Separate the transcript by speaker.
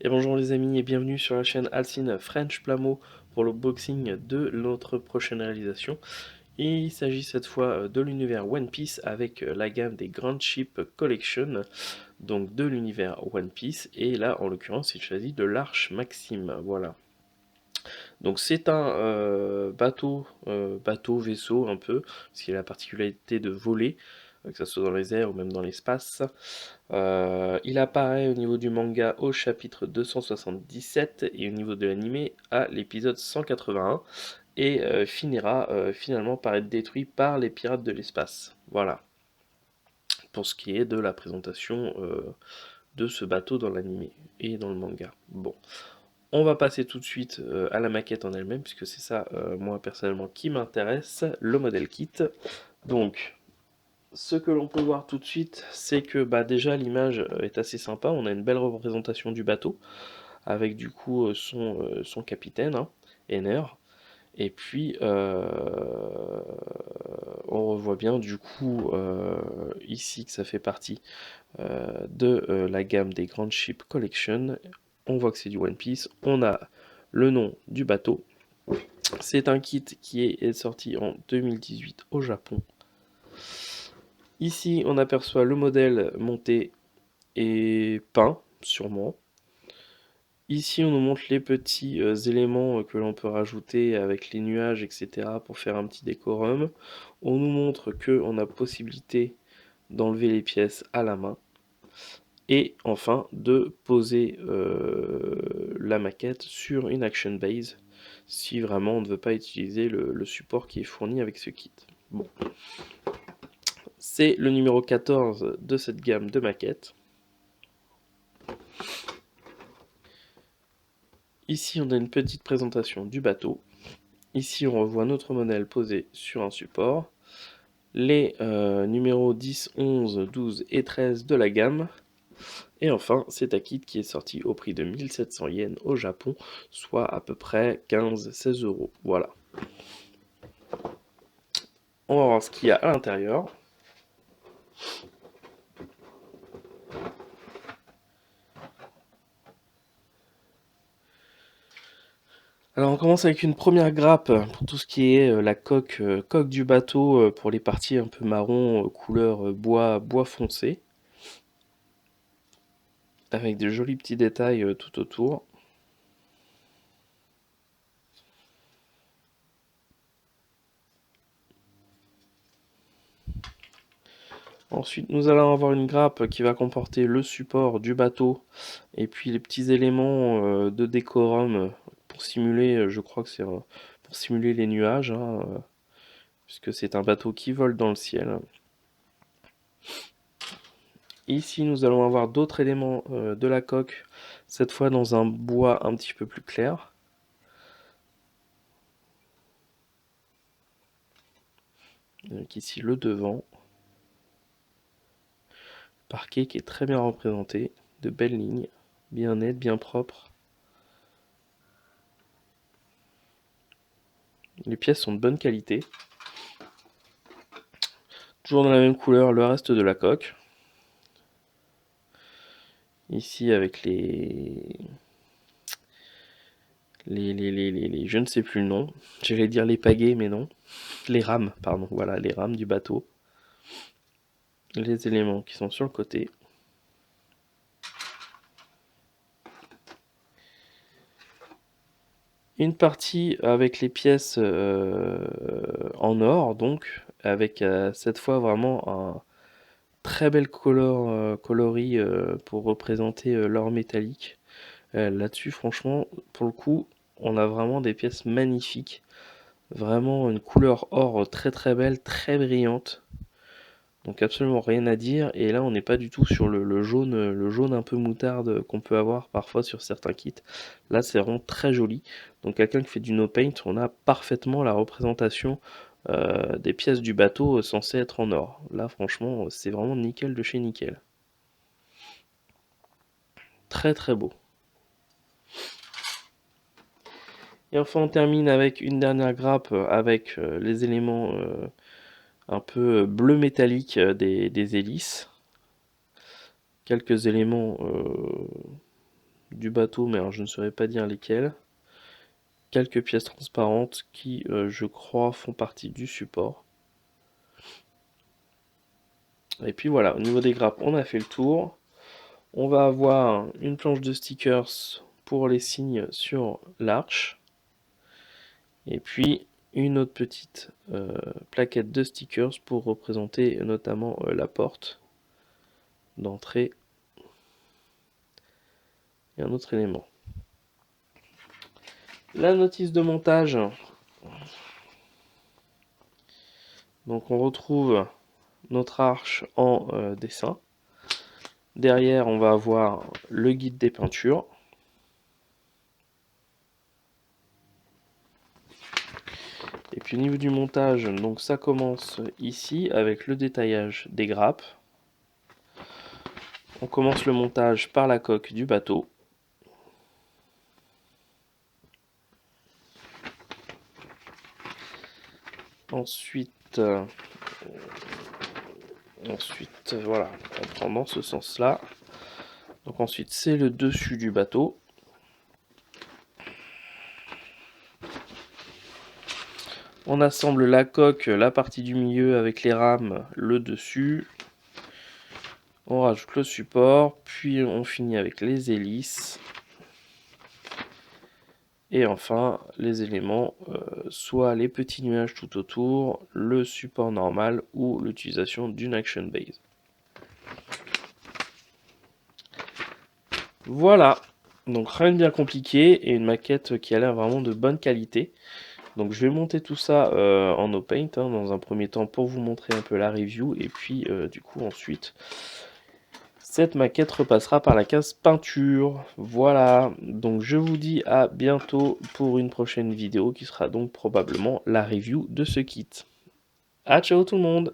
Speaker 1: Et bonjour les amis et bienvenue sur la chaîne Alcine French Plamo pour l'unboxing de notre prochaine réalisation. Et il s'agit cette fois de l'univers One Piece avec la gamme des Grand Ship Collection, donc de l'univers One Piece. Et là en l'occurrence il s'agit de l'Arche Maxime, voilà. Donc c'est un bateau-vaisseau un peu, parce qu'il a la particularité de voler, que ce soit dans les airs ou même dans l'espace. Il apparaît au niveau du manga au chapitre 277 et au niveau de l'anime à l'épisode 181 et finira finalement par être détruit par les pirates de l'espace. Voilà, pour ce qui est de la présentation de ce bateau dans l'anime et dans le manga. Bon, on va passer tout de suite à la maquette en elle-même, puisque c'est ça, moi personnellement, qui m'intéresse, le modèle kit. Donc, ce que l'on peut voir tout de suite, c'est que bah, déjà l'image est assez sympa, on a une belle représentation du bateau, avec du coup son capitaine, hein, Ener, et puis on revoit bien du coup ici que ça fait partie de la gamme des Grand Ship Collection. On voit que c'est du One Piece, on a le nom du bateau. C'est un kit qui est sorti en 2018 au Japon. Ici, on aperçoit le modèle monté et peint, sûrement. Ici, on nous montre les petits éléments que l'on peut rajouter avec les nuages, etc. pour faire un petit décorum. On nous montre qu'on a possibilité d'enlever les pièces à la main. Et enfin, de poser la maquette sur une action base, si vraiment on ne veut pas utiliser le support qui est fourni avec ce kit. Bon. C'est le numéro 14 de cette gamme de maquettes. Ici, on a une petite présentation du bateau. Ici, on revoit notre modèle posé sur un support. Les numéros 10, 11, 12 et 13 de la gamme. Et enfin, c'est un kit qui est sorti au prix de 1700 yens au Japon, soit à peu près 15-16 euros. Voilà. On va voir ce qu'il y a à l'intérieur. Alors on commence avec une première grappe pour tout ce qui est la coque du bateau pour les parties un peu marron, couleur bois foncé, avec de jolis petits détails tout autour. Ensuite, nous allons avoir une grappe qui va comporter le support du bateau et puis les petits éléments de décorum pour simuler, je crois que c'est pour simuler les nuages, hein, puisque c'est un bateau qui vole dans le ciel. Ici, nous allons avoir d'autres éléments de la coque, cette fois dans un bois un petit peu plus clair. Donc ici le devant. Parquet qui est très bien représenté, de belles lignes, bien nettes, bien propres. Les pièces sont de bonne qualité. Toujours dans la même couleur, le reste de la coque. Ici avec je ne sais plus le nom. J'allais dire les pagaies, mais non. Les rames, pardon. Voilà, les rames du bateau. Les éléments qui sont sur le côté. Une partie avec les pièces en or, donc, avec cette fois vraiment un très bel coloris pour représenter l'or métallique. Là-dessus, franchement, pour le coup, on a vraiment des pièces magnifiques. Vraiment une couleur or très très belle, très brillante. Donc absolument rien à dire. Et là, on n'est pas du tout sur le jaune un peu moutarde qu'on peut avoir parfois sur certains kits. Là, c'est vraiment très joli. Donc quelqu'un qui fait du no paint, on a parfaitement la représentation des pièces du bateau censées être en or. Là, franchement, c'est vraiment nickel de chez nickel. Très très beau. Et enfin, on termine avec une dernière grappe avec les éléments un peu bleu métallique des hélices. Quelques éléments du bateau, mais alors je ne saurais pas dire lesquelles. Quelques pièces transparentes qui, je crois, font partie du support. Et puis voilà, au niveau des grappes, on a fait le tour. On va avoir une planche de stickers pour les signes sur l'arche. Et puis une autre petite plaquette de stickers pour représenter notamment la porte d'entrée et un autre élément. La notice de montage. Donc on retrouve notre arche en dessin. Derrière, on va avoir le guide des peintures. Et puis au niveau du montage, donc ça commence ici avec le détaillage des grappes. On commence le montage par la coque du bateau. Ensuite, voilà, on prend dans ce sens-là. Donc ensuite, c'est le dessus du bateau. On assemble la coque, la partie du milieu avec les rames, le dessus. On rajoute le support, puis on finit avec les hélices. Et enfin, les éléments, soit les petits nuages tout autour, le support normal ou l'utilisation d'une action base. Voilà, donc rien de bien compliqué et une maquette qui a l'air vraiment de bonne qualité. Donc je vais monter tout ça en no paint dans un premier temps pour vous montrer un peu la review et puis du coup ensuite cette maquette repassera par la case peinture. Voilà, donc je vous dis à bientôt pour une prochaine vidéo qui sera donc probablement la review de ce kit. Ah ciao tout le monde!